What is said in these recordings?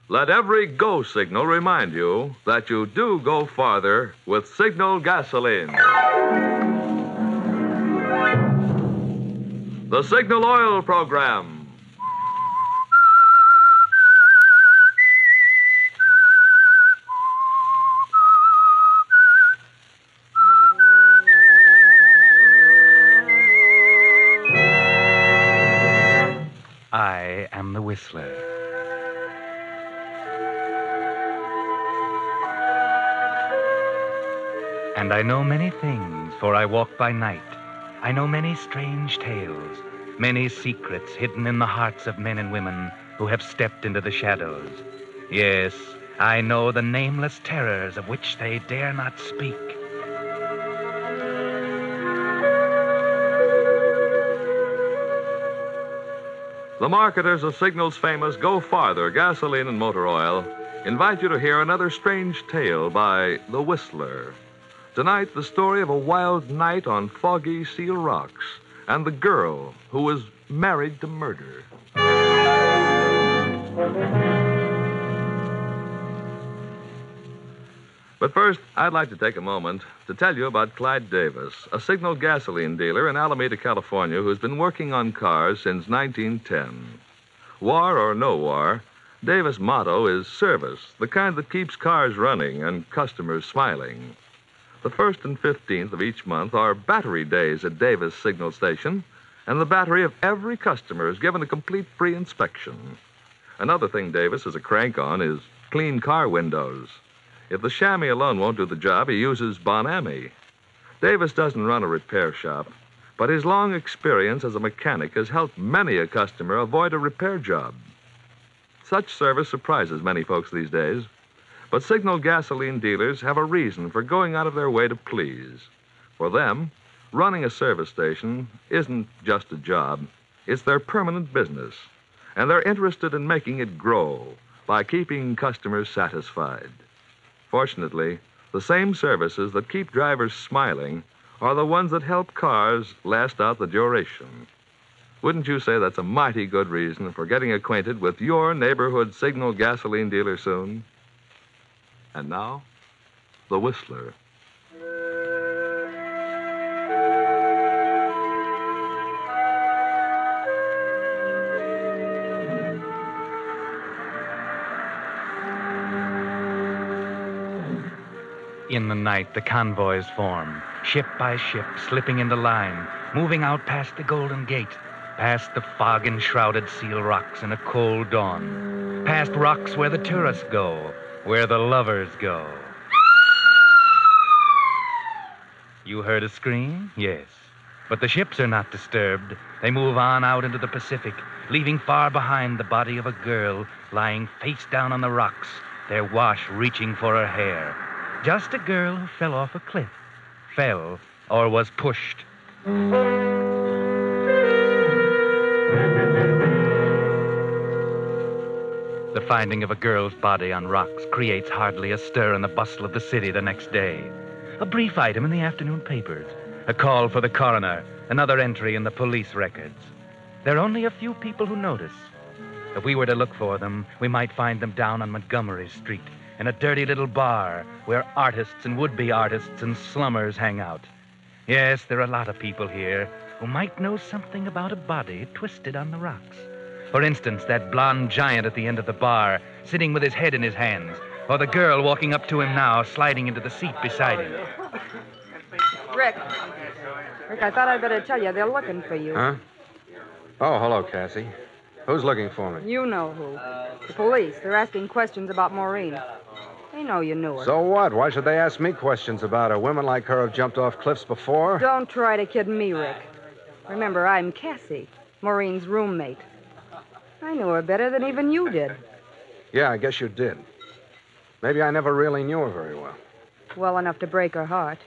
Let every go signal remind you that you do go farther with Signal gasoline. The Signal Oil Program. I am the Whistler. And I know many things, for I walk by night. I know many strange tales, many secrets hidden in the hearts of men and women who have stepped into the shadows. Yes, I know the nameless terrors of which they dare not speak. The marketers of Signal's famous Go Farther gasoline and motor oil invite you to hear another strange tale by The Whistler. Tonight, the story of a wild night on foggy Seal Rocks and the girl who was married to murder. But first, I'd like to take a moment to tell you about Clyde Davis, a Signal gasoline dealer in Alameda, California, who's been working on cars since 1910. War or no war, Davis' motto is service, the kind that keeps cars running and customers smiling. The 1st and 15th of each month are battery days at Davis Signal Station, and the battery of every customer is given a complete free inspection. Another thing Davis is a crank on is clean car windows. If the chamois alone won't do the job, he uses Bon-Ami. Davis doesn't run a repair shop, but his long experience as a mechanic has helped many a customer avoid a repair job. Such service surprises many folks these days, but Signal gasoline dealers have a reason for going out of their way to please. For them, running a service station isn't just a job, it's their permanent business, and they're interested in making it grow by keeping customers satisfied. Fortunately, the same services that keep drivers smiling are the ones that help cars last out the duration. Wouldn't you say that's a mighty good reason for getting acquainted with your neighborhood Signal gasoline dealer soon? And now, The Whistler. In the night, the convoys form, ship by ship, slipping into line, moving out past the Golden Gate, past the fog-enshrouded Seal Rocks in a cold dawn, past rocks where the tourists go, where the lovers go. You heard a scream? Yes. But the ships are not disturbed. They move on out into the Pacific, leaving far behind the body of a girl lying face down on the rocks, their wash reaching for her hair. Just a girl who fell off a cliff. Fell or was pushed. The finding of a girl's body on rocks creates hardly a stir in the bustle of the city the next day. A brief item in the afternoon papers. A call for the coroner. Another entry in the police records. There are only a few people who notice. If we were to look for them, we might find them down on Montgomery Street, in a dirty little bar where artists and would-be artists and slummers hang out. Yes, there are a lot of people here who might know something about a body twisted on the rocks. For instance, that blonde giant at the end of the bar, sitting with his head in his hands, or the girl walking up to him now, sliding into the seat beside him. Rick, I thought I'd better tell you they're looking for you. Huh? Oh, hello, Cassie. Who's looking for me? You know who. The police. They're asking questions about Maureen. They know you knew her. So what? Why should they ask me questions about her? Women like her have jumped off cliffs before. Don't try to kid me, Rick. Remember, I'm Cassie, Maureen's roommate. I knew her better than even you did. Yeah, I guess you did. Maybe I never really knew her very well. Well enough to break her heart.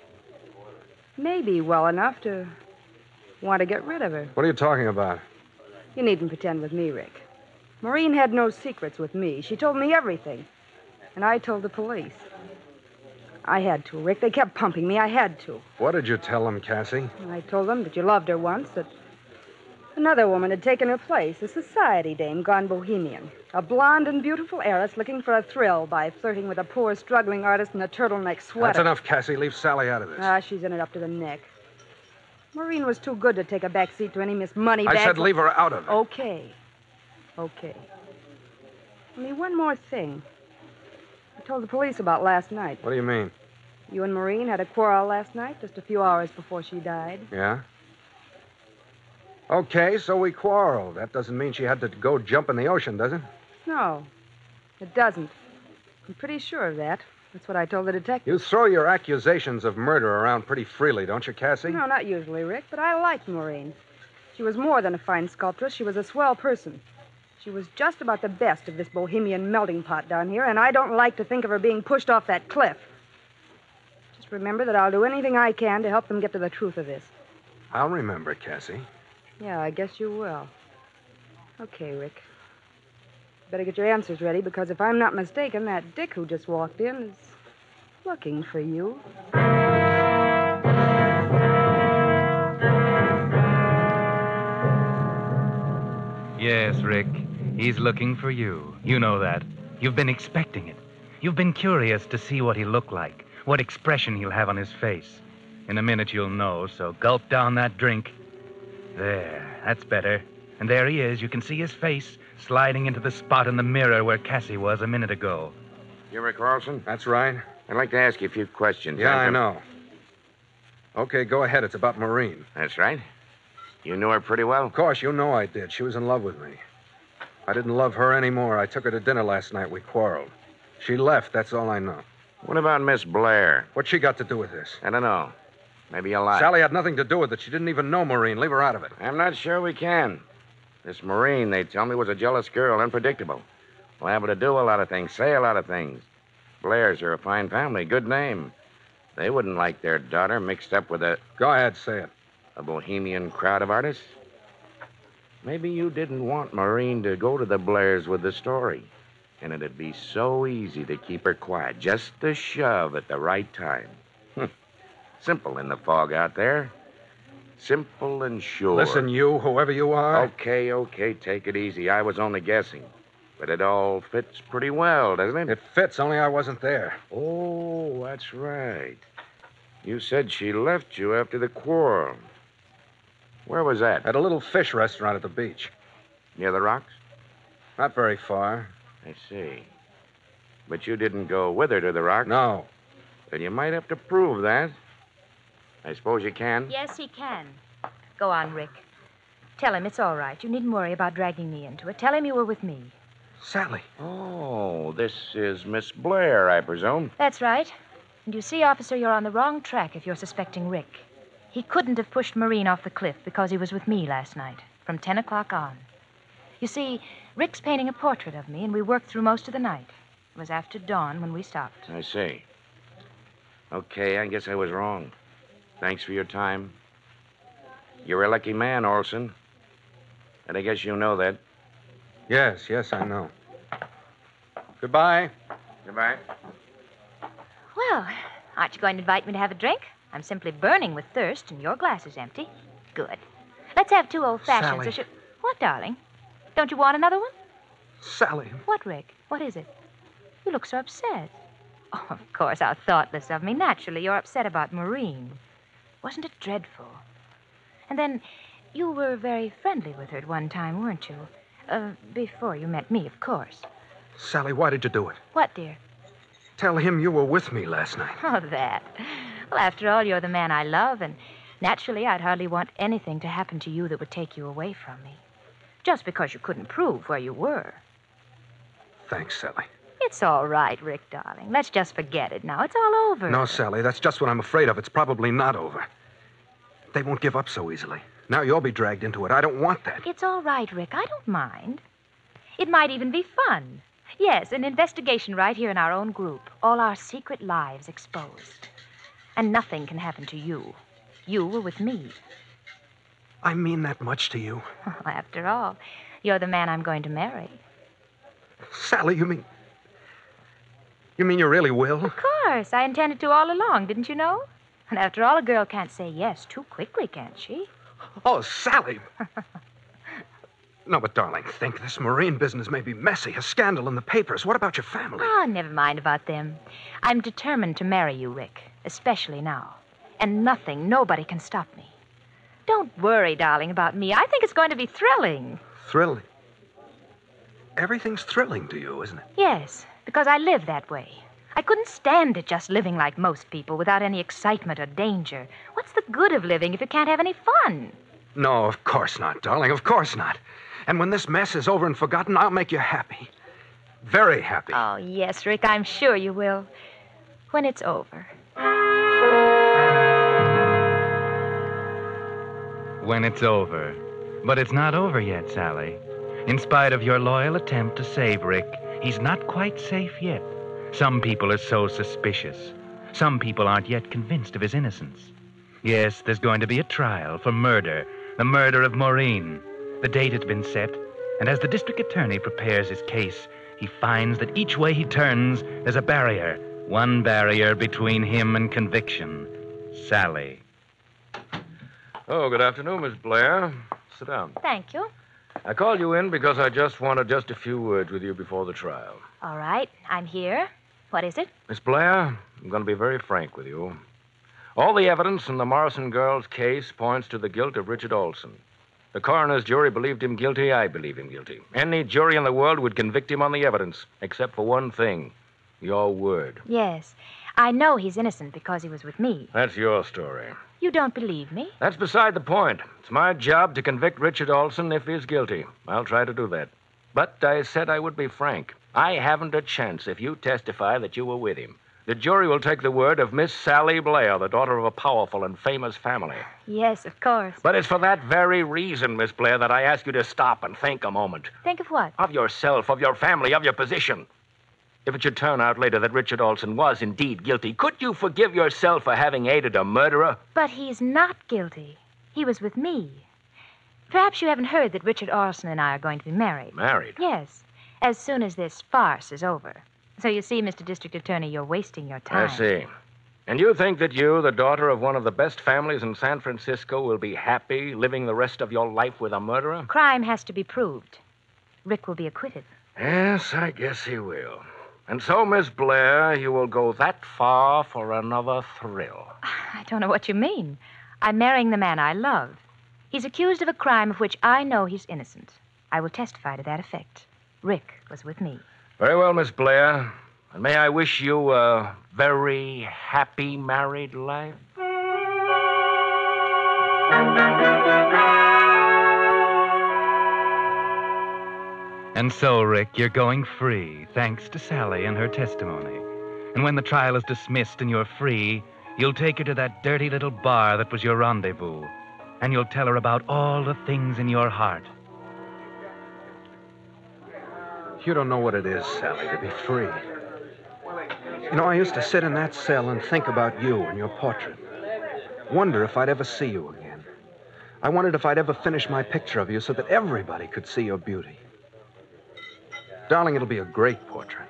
Maybe well enough to want to get rid of her. What are you talking about? You needn't pretend with me, Rick. Maureen had no secrets with me. She told me everything. And I told the police. I had to, Rick. They kept pumping me. I had to. What did you tell them, Cassie? I told them that you loved her once, that Another woman had taken her place, a society dame gone bohemian. A blonde and beautiful heiress looking for a thrill by flirting with a poor, struggling artist in a turtleneck sweater. That's enough, Cassie. Leave Sally out of this. Ah, she's in it up to the neck. Maureen was too good to take a back seat to any Miss Moneybags. I said leave her out of it. Okay. Only one more thing. I told the police about last night. What do you mean? You and Maureen had a quarrel last night, just a few hours before she died. Yeah? Okay, so we quarreled. That doesn't mean she had to go jump in the ocean, does it? No, it doesn't. I'm pretty sure of that. That's what I told the detective. You throw your accusations of murder around pretty freely, don't you, Cassie? No, not usually, Rick, but I liked Maureen. She was more than a fine sculptress. She was a swell person. She was just about the best of this bohemian melting pot down here, and I don't like to think of her being pushed off that cliff. Just remember that I'll do anything I can to help them get to the truth of this. I'll remember it, Cassie. Yeah, I guess you will. Okay, Rick. Better get your answers ready, because if I'm not mistaken, that Dick who just walked in is looking for you. Yes, Rick. He's looking for you. You know that. You've been expecting it. You've been curious to see what he'll look like, what expression he'll have on his face. In a minute you'll know, so gulp down that drink. There, that's better. And there he is. You can see his face sliding into the spot in the mirror where Cassie was a minute ago. You Rick Carlson? That's right. I'd like to ask you a few questions. Yeah, I know. Okay, go ahead. It's about Maureen. That's right. You knew her pretty well? Of course, you know I did. She was in love with me. I didn't love her anymore. I took her to dinner last night. We quarreled. She left. That's all I know. What about Miss Blair? What's she got to do with this? I don't know. Maybe you lied. Sally had nothing to do with it. She didn't even know Maureen. Leave her out of it. I'm not sure we can. This Maureen, they tell me, was a jealous girl, unpredictable. Liable to do a lot of things, say a lot of things. Blairs are a fine family, good name. They wouldn't like their daughter mixed up with a Go ahead, say it. bohemian crowd of artists. Maybe you didn't want Maureen to go to the Blairs with the story. And it'd be so easy to keep her quiet, just a shove at the right time. Simple in the fog out there. Simple and sure. Listen, you, whoever you are. Okay, take it easy. I was only guessing. But it all fits pretty well, doesn't it? It fits, only I wasn't there. Oh, that's right. You said she left you after the quarrel. Where was that? At a little fish restaurant at the beach. Near the rocks? Not very far. I see. But you didn't go with her to the rocks? No. Then you might have to prove that. I suppose you can? Yes, he can. Go on, Rick. Tell him it's all right. You needn't worry about dragging me into it. Tell him you were with me. Sally. Oh, this is Miss Blair, I presume. That's right. And you see, officer, you're on the wrong track if you're suspecting Rick. He couldn't have pushed Maureen off the cliff because he was with me last night, from 10 o'clock on. You see, Rick's painting a portrait of me, and we worked through most of the night. It was after dawn when we stopped. I see. Okay, I guess I was wrong. Thanks for your time. You're a lucky man, Olson. And I guess you know that. Yes, I know. Goodbye. Goodbye. Well, aren't you going to invite me to have a drink? I'm simply burning with thirst, and your glass is empty. Good. Let's have 2 old-fashions. Sally. What, darling? Don't you want another one? Sally. What, Rick? What is it? You look so upset. Oh, of course, how thoughtless of me. Naturally, you're upset about Maureen. Wasn't it dreadful? And then, you were very friendly with her at one time, weren't you? Before you met me, of course. Sally, why did you do it? What, dear? Tell him you were with me last night. Oh, that. Well, after all, you're the man I love, and naturally, I'd hardly want anything to happen to you that would take you away from me. Just because you couldn't prove where you were. Thanks, Sally. It's all right, Rick, darling. Let's just forget it now. It's all over. No, Sally, that's just what I'm afraid of. It's probably not over. They won't give up so easily. Now you'll be dragged into it. I don't want that. It's all right, Rick. I don't mind. It might even be fun. Yes, an investigation right here in our own group. All our secret lives exposed. And nothing can happen to you. You were with me. I mean that much to you. Well, after all, you're the man I'm going to marry. Sally, you mean you really will? Of course. I intended to all along, didn't you know? And after all, a girl can't say yes too quickly, can't she? Oh, Sally. No, but darling, think. This Maureen business may be messy. A scandal in the papers. What about your family? Oh, never mind about them. I'm determined to marry you, Rick, especially now. And nobody can stop me. Don't worry, darling, about me. I think it's going to be thrilling. Thrilling? Everything's thrilling to you, isn't it? Yes, because I live that way. I couldn't stand it just living like most people without any excitement or danger. What's the good of living if you can't have any fun? No, of course not, darling. Of course not. And when this mess is over and forgotten, I'll make you happy. Very happy. Oh, yes, Rick, I'm sure you will. When it's over. When it's over. But it's not over yet, Sally. In spite of your loyal attempt to save Rick, he's not quite safe yet. Some people are so suspicious. Some people aren't yet convinced of his innocence. Yes, there's going to be a trial for murder, the murder of Maureen. The date has been set, and as the district attorney prepares his case, he finds that each way he turns, there's a barrier. One barrier between him and conviction. Sally. Oh, good afternoon, Miss Blair. Sit down. Thank you. I called you in because I just wanted a few words with you before the trial. All right, I'm here. What is it? Miss Blair, I'm going to be very frank with you. All the evidence in the Morrison girl's case points to the guilt of Richard Olson. The coroner's jury believed him guilty. I believe him guilty. Any jury in the world would convict him on the evidence, except for one thing. Your word. Yes. I know he's innocent because he was with me. That's your story. You don't believe me? That's beside the point. It's my job to convict Richard Olson if he's guilty. I'll try to do that. But I said I would be frank. I haven't a chance if you testify that you were with him. The jury will take the word of Miss Sally Blair, the daughter of a powerful and famous family. Yes, of course. But it's for that very reason, Miss Blair, that I ask you to stop and think a moment. Think of what? Of yourself, of your family, of your position. If it should turn out later that Richard Olson was indeed guilty, could you forgive yourself for having aided a murderer? But he's not guilty. He was with me. Perhaps you haven't heard that Richard Olson and I are going to be married. Married? Yes, as soon as this farce is over. So you see, Mr. District Attorney, you're wasting your time. I see. And you think that you, the daughter of one of the best families in San Francisco, will be happy living the rest of your life with a murderer? Crime has to be proved. Rick will be acquitted. Yes, I guess he will. And so, Miss Blair, you will go that far for another thrill. I don't know what you mean. I'm marrying the man I love. He's accused of a crime of which I know he's innocent. I will testify to that effect. Rick was with me. Very well, Miss Blair. And may I wish you a very happy married life? And so, Rick, you're going free, thanks to Sally and her testimony. And when the trial is dismissed and you're free, you'll take her to that dirty little bar that was your rendezvous. And you'll tell her about all the things in your heart. You don't know what it is, Sally, to be free. You know, I used to sit in that cell and think about you and your portrait. Wonder if I'd ever see you again. I wondered if I'd ever finish my picture of you so that everybody could see your beauty. Darling, it'll be a great portrait.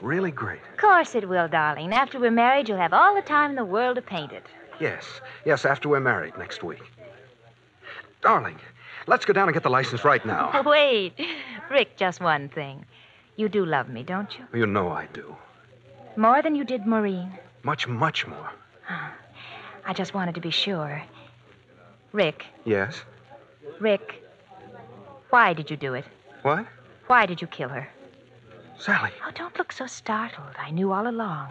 Really great. Of course it will, darling. After we're married, you'll have all the time in the world to paint it. Yes, after we're married next week. Darling, let's go down and get the license right now. Wait. Rick, just one thing. You do love me, don't you? You know I do. More than you did Maureen? Much, much more. I just wanted to be sure. Rick. Yes? Rick, why did you do it? What? Why did you kill her? Sally. Oh, don't look so startled. I knew all along.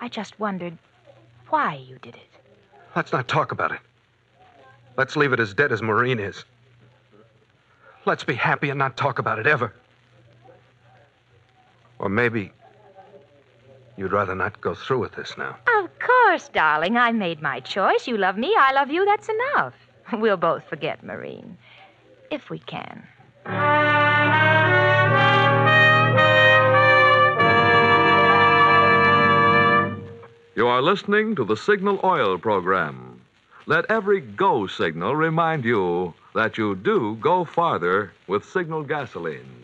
I just wondered why you did it. Let's not talk about it. Let's leave it as dead as Maureen is. Let's be happy and not talk about it ever. Or maybe you'd rather not go through with this now. Of course, darling. I made my choice. You love me, I love you. That's enough. We'll both forget Maureen. If we can. You are listening to the Signal Oil program. Let every go signal remind you that you do go farther with Signal gasoline.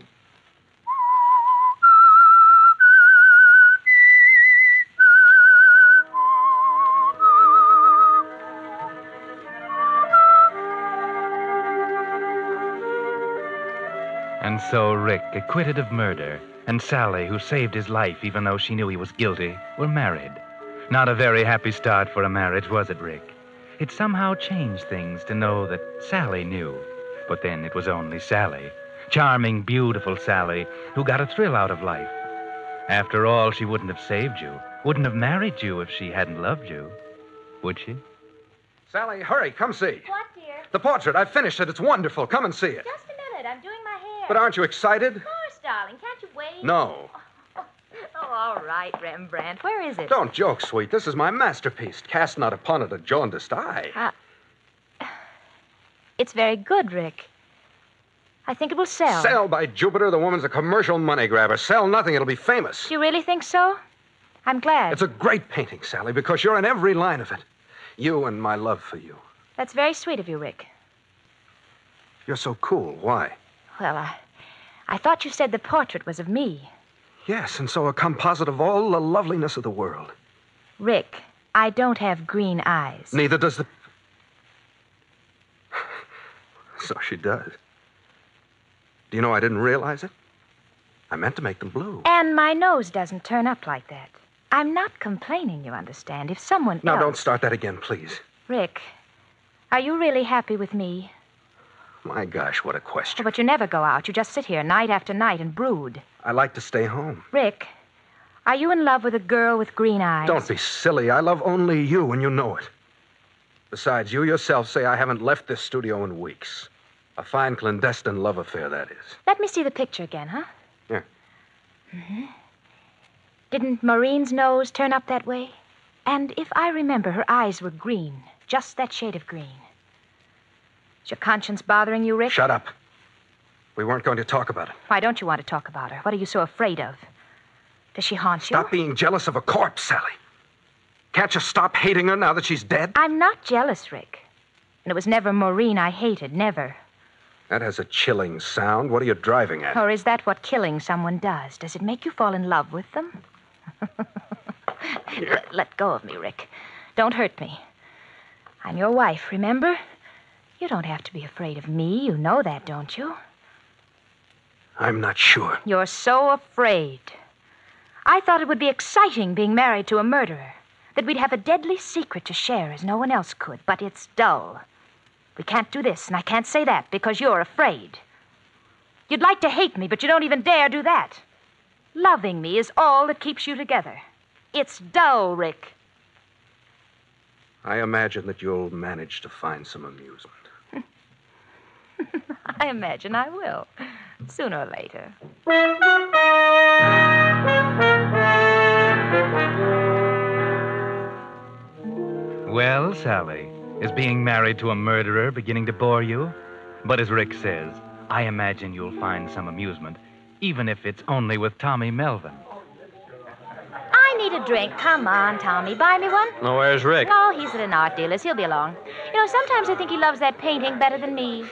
so Rick, acquitted of murder, and Sally, who saved his life even though she knew he was guilty, were married. Not a very happy start for a marriage, was it, Rick? It somehow changed things to know that Sally knew. But then it was only Sally. Charming, beautiful Sally, who got a thrill out of life. After all, she wouldn't have saved you, wouldn't have married you if she hadn't loved you. Would she? Sally, hurry, come see. What, dear? The portrait, I've finished it. It's wonderful. Come and see it. Just a minute. I'm doing my hair. But aren't you excited? Of course, darling. Can't you wait? No. Oh, all right, Rembrandt. Where is it? Don't joke, sweet. This is my masterpiece. Cast not upon it a jaundiced eye. It's very good, Rick. I think it will sell. Sell, by Jupiter. The woman's a commercial money grabber. Sell nothing. It'll be famous. Do you really think so? I'm glad. It's a great painting, Sally, because you're in every line of it. You and my love for you. That's very sweet of you, Rick. You're so cool. Why? Well, I thought you said the portrait was of me. Yes, and so a composite of all the loveliness of the world. Rick, I don't have green eyes. Neither does the... So she does. Do you know I didn't realize it? I meant to make them blue. And my nose doesn't turn up like that. I'm not complaining, you understand. If someone Now, else... don't start that again, please. Rick, are you really happy with me? My gosh, what a question. But you never go out. You just sit here night after night and brood. I like to stay home. Rick, are you in love with a girl with green eyes? Don't be silly. I love only you, and you know it. Besides, you yourself say I haven't left this studio in weeks. A fine clandestine love affair, that is. Let me see the picture again, huh? Yeah. Mm-hmm. Didn't Maureen's nose turn up that way? And if I remember, her eyes were green. Just that shade of green. Is your conscience bothering you, Rick? Shut up. We weren't going to talk about it. Why don't you want to talk about her? What are you so afraid of? Does she haunt you? Stop being jealous of a corpse, Sally. Can't you stop hating her now that she's dead? I'm not jealous, Rick. And it was never Maureen I hated, never. That has a chilling sound. What are you driving at? Or is that what killing someone does? Does it make you fall in love with them? Let go of me, Rick. Don't hurt me. I'm your wife, remember? You don't have to be afraid of me. You know that, don't you? I'm not sure. You're so afraid. I thought it would be exciting being married to a murderer, that we'd have a deadly secret to share as no one else could, but it's dull. We can't do this, and I can't say that because you're afraid. You'd like to hate me, but you don't even dare do that. Loving me is all that keeps you together. It's dull, Rick. I imagine that you'll manage to find some amusement. I imagine I will, sooner or later. Well, Sally, is being married to a murderer beginning to bore you? But as Rick says, I imagine you'll find some amusement, even if it's only with Tommy Melvin. I need a drink. Come on, Tommy. Buy me one. Oh, where's Rick? Oh, he's at an art dealer's. He'll be along. You know, sometimes I think he loves that painting better than me.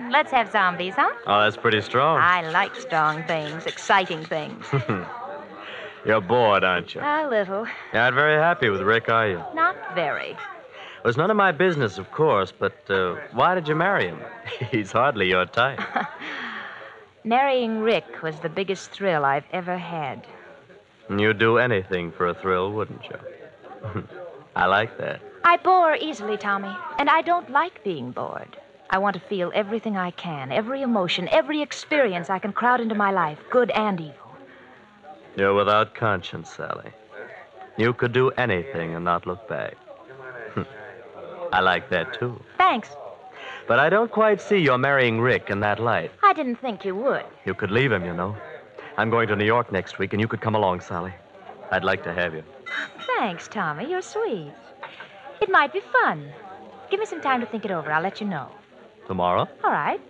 Let's have zombies, huh? Oh, that's pretty strong. I like strong things, exciting things. You're bored, aren't you? A little. You're not very happy with Rick, are you? Not very. Well, it's none of my business, of course, but why did you marry him? He's hardly your type. Marrying Rick was the biggest thrill I've ever had. You'd do anything for a thrill, wouldn't you? I like that. I bore easily, Tommy, and I don't like being bored. I want to feel everything I can, every emotion, every experience I can crowd into my life, good and evil. You're without conscience, Sally. You could do anything and not look back. I like that, too. Thanks. But I don't quite see your marrying Rick in that light. I didn't think you would. You could leave him, you know. I'm going to New York next week, and you could come along, Sally. I'd like to have you. Thanks, Tommy. You're sweet. It might be fun. Give me some time to think it over. I'll let you know. Tomorrow? All right.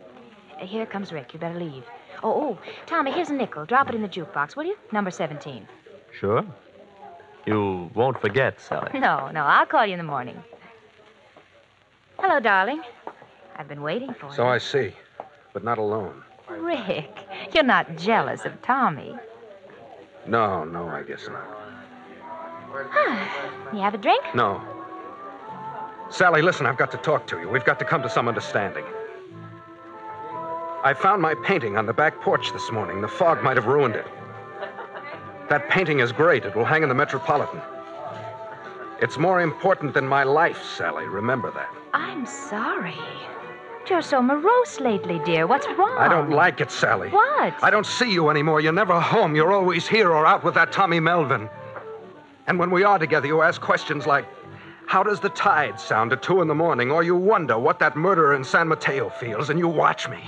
Here comes Rick. You better leave. Oh, Tommy, here's a nickel. Drop it in the jukebox, will you? Number 17. Sure. You won't forget, Sally. No, I'll call you in the morning. Hello, darling. I've been waiting for you. So I see, but not alone. Rick, you're not jealous of Tommy. No, I guess not. You have a drink? No. Sally, listen, I've got to talk to you. We've got to come to some understanding. I found my painting on the back porch this morning. The fog might have ruined it. That painting is great. It will hang in the Metropolitan. It's more important than my life, Sally. Remember that. I'm sorry. You're so morose lately, dear. What's wrong? I don't like it, Sally. What? I don't see you anymore. You're never home. You're always here or out with that Tommy Melvin. And when we are together, you ask questions like, how does the tide sound at 2 a.m? Or you wonder what that murderer in San Mateo feels, and you watch me.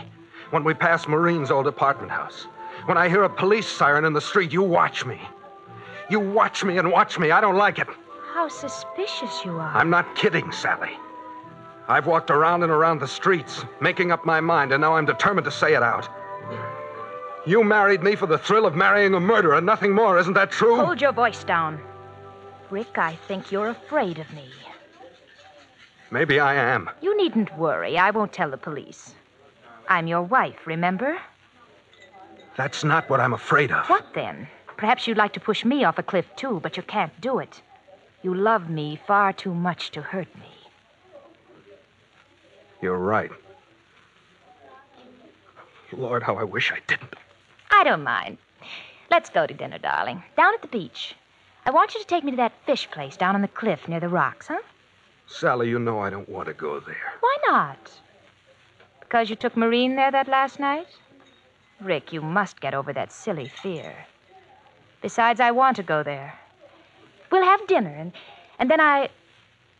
When we pass Marine's old apartment house. When I hear a police siren in the street, you watch me. You watch me and watch me. I don't like it. How suspicious you are. I'm not kidding, Sally. I've walked around and around the streets, making up my mind, and now I'm determined to say it out. You married me for the thrill of marrying a murderer, nothing more. Isn't that true? Hold your voice down. Rick, I think you're afraid of me. Maybe I am. You needn't worry. I won't tell the police. I'm your wife, remember? That's not what I'm afraid of. What then? Perhaps you'd like to push me off a cliff, too, but you can't do it. You love me far too much to hurt me. You're right. Lord, how I wish I didn't. I don't mind. Let's go to dinner, darling. Down at the beach. I want you to take me to that fish place down on the cliff near the rocks, huh? Sally, you know I don't want to go there. Why not? Because you took Maureen there that last night? Rick, you must get over that silly fear. Besides, I want to go there. We'll have dinner, and then I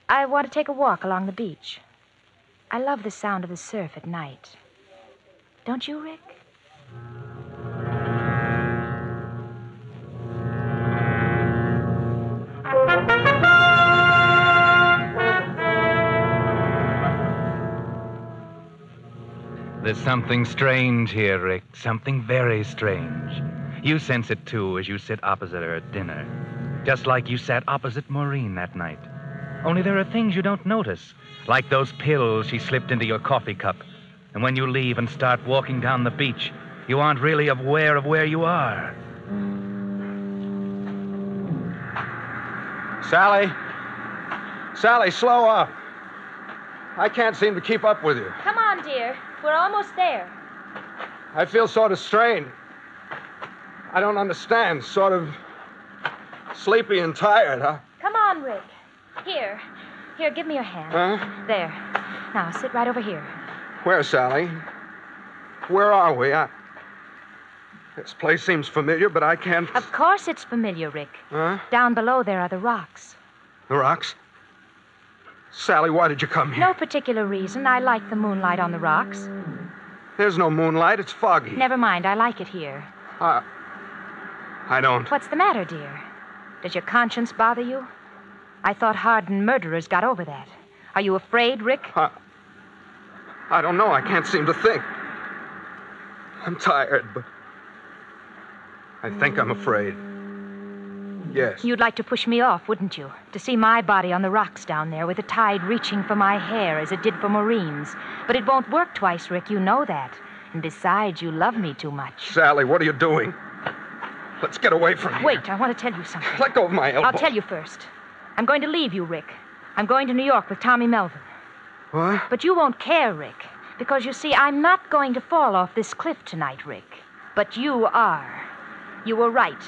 want to take a walk along the beach. I love the sound of the surf at night. Don't you, Rick? There's something strange here, Rick. Something very strange. You sense it, too, as you sit opposite her at dinner. Just like you sat opposite Maureen that night. Only there are things you don't notice, like those pills she slipped into your coffee cup. And when you leave and start walking down the beach, you aren't really aware of where you are. Sally! Sally, slow up. I can't seem to keep up with you. Come on, dear. We're almost there. I feel sort of strained. I don't understand. Sort of sleepy and tired, huh? Come on, Rick. Here, give me your hand. Huh? There. Now, sit right over here. Where, Sally? Where are we? This place seems familiar, but I can't... Of course it's familiar, Rick. Huh? Down below there are the rocks. The rocks? Sally, why did you come here? No particular reason. I like the moonlight on the rocks. There's no moonlight. It's foggy. Never mind. I like it here. I don't. What's the matter, dear? Does your conscience bother you? I thought hardened murderers got over that. Are you afraid, Rick? I don't know. I can't seem to think. I'm tired, but I think I'm afraid. Yes. You'd like to push me off, wouldn't you? To see my body on the rocks down there with the tide reaching for my hair as it did for Maureen's. But it won't work twice, Rick. You know that. And besides, you love me too much. Sally, what are you doing? Let's get away from here. Wait, I want to tell you something. Let go of my elbow. I'll tell you first. I'm going to leave you, Rick. I'm going to New York with Tommy Melvin. What? But you won't care, Rick. Because, you see, I'm not going to fall off this cliff tonight, Rick. But you are. You were right.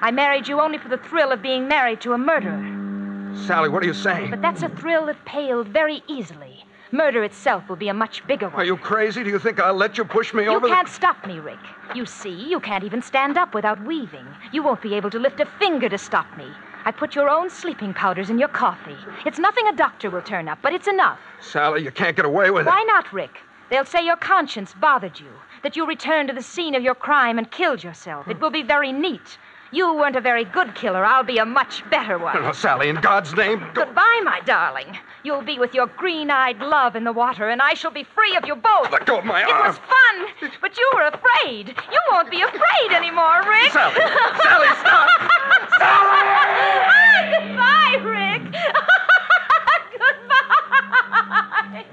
I married you only for the thrill of being married to a murderer. Sally, what are you saying? But that's a thrill that paled very easily. Murder itself will be a much bigger one. Are you crazy? Do you think I'll let you push me over? You can't stop me, Rick. You see, you can't even stand up without weaving. You won't be able to lift a finger to stop me. I put your own sleeping powders in your coffee. It's nothing a doctor will turn up, but it's enough. Sally, you can't get away with it. Why not, Rick? They'll say your conscience bothered you, that you returned to the scene of your crime and killed yourself. It will be very neat. You weren't a very good killer. I'll be a much better one. No, Sally, in God's name, go. Goodbye, my darling. You'll be with your green-eyed love in the water, and I shall be free of you both. Let go of my arm. It was fun, but you were afraid. You won't be afraid anymore, Rick. Sally! Sally, stop! Sally! Goodbye, Rick. Goodbye.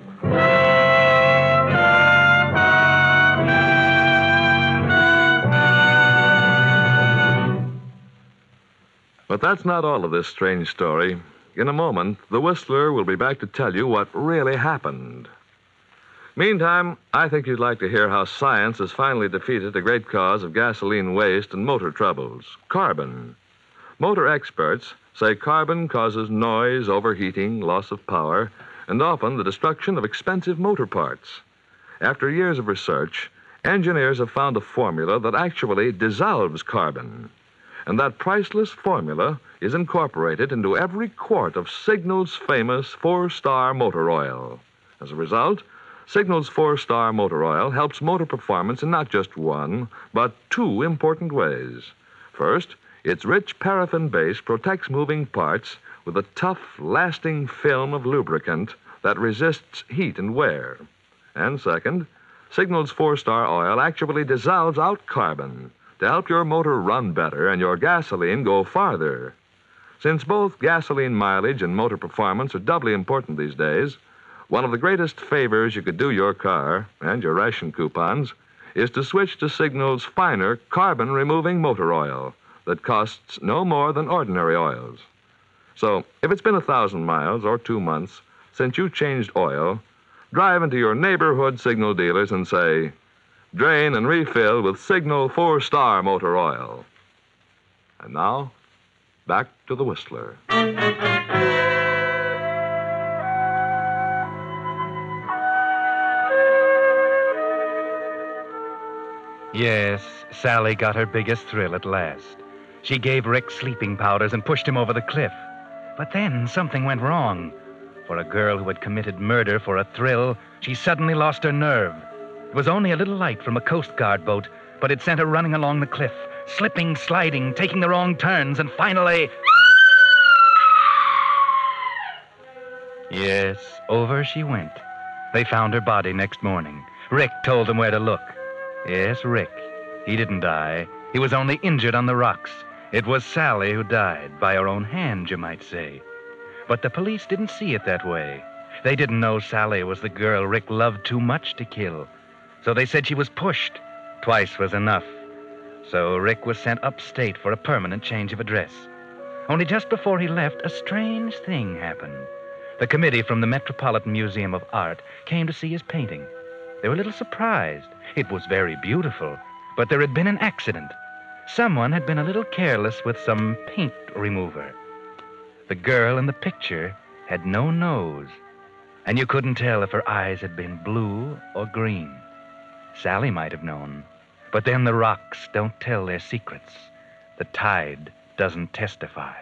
But that's not all of this strange story. In a moment, the Whistler will be back to tell you what really happened. Meantime, I think you'd like to hear how science has finally defeated the great cause of gasoline waste and motor troubles, carbon. Motor experts say carbon causes noise, overheating, loss of power, and often the destruction of expensive motor parts. After years of research, engineers have found a formula that actually dissolves carbon. And that priceless formula is incorporated into every quart of Signal's famous 4-star motor oil. As a result, Signal's 4-star motor oil helps motor performance in not just one, but two important ways. First, its rich paraffin base protects moving parts with a tough, lasting film of lubricant that resists heat and wear. And second, Signal's 4-star oil actually dissolves out carbon to help your motor run better and your gasoline go farther. Since both gasoline mileage and motor performance are doubly important these days, one of the greatest favors you could do your car and your ration coupons is to switch to Signal's finer carbon-removing motor oil that costs no more than ordinary oils. So, if it's been 1,000 miles or 2 months since you changed oil, drive into your neighborhood Signal dealers and say, "Drain and refill with Signal 4-star motor oil." And now, back to the Whistler. Yes, Sally got her biggest thrill at last. She gave Rick sleeping powders and pushed him over the cliff. But then something went wrong. For a girl who had committed murder for a thrill, she suddenly lost her nerve. It was only a little light from a Coast Guard boat, but it sent her running along the cliff, slipping, sliding, taking the wrong turns, and finally... Yes, over she went. They found her body next morning. Rick told them where to look. Yes, Rick. He didn't die. He was only injured on the rocks. It was Sally who died, by her own hand, you might say. But the police didn't see it that way. They didn't know Sally was the girl Rick loved too much to kill. So they said she was pushed. Twice was enough. So Rick was sent upstate for a permanent change of address. Only just before he left, a strange thing happened. The committee from the Metropolitan Museum of Art came to see his painting. They were a little surprised. It was very beautiful, but there had been an accident. Someone had been a little careless with some paint remover. The girl in the picture had no nose, and you couldn't tell if her eyes had been blue or green. Sally might have known, but then the rocks don't tell their secrets. The tide doesn't testify.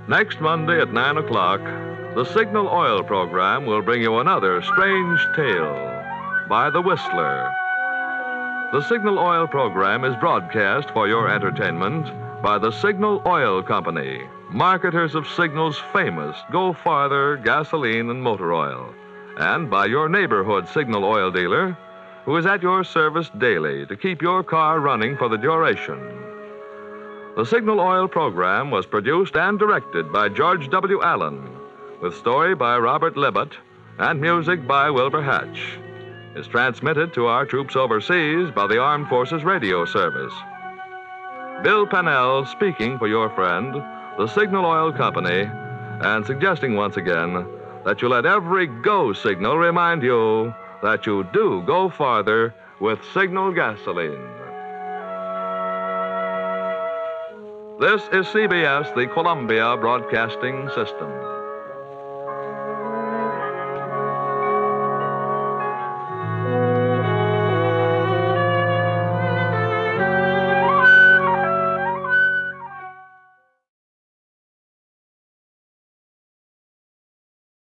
Next Monday at 9 o'clock, the Signal Oil program will bring you another strange tale by The Whistler. The Signal Oil program is broadcast for your entertainment by the Signal Oil Company, marketers of Signal's famous Go Farther gasoline and motor oil, and by your neighborhood Signal oil dealer, who is at your service daily to keep your car running for the duration. The Signal Oil program was produced and directed by George W. Allen, with story by Robert Libet and music by Wilbur Hatch. Is transmitted to our troops overseas by the Armed Forces Radio Service. Bill Pennell speaking for your friend, the Signal Oil Company, and suggesting once again that you let every go signal remind you that you do go farther with Signal gasoline. This is CBS, the Columbia Broadcasting System.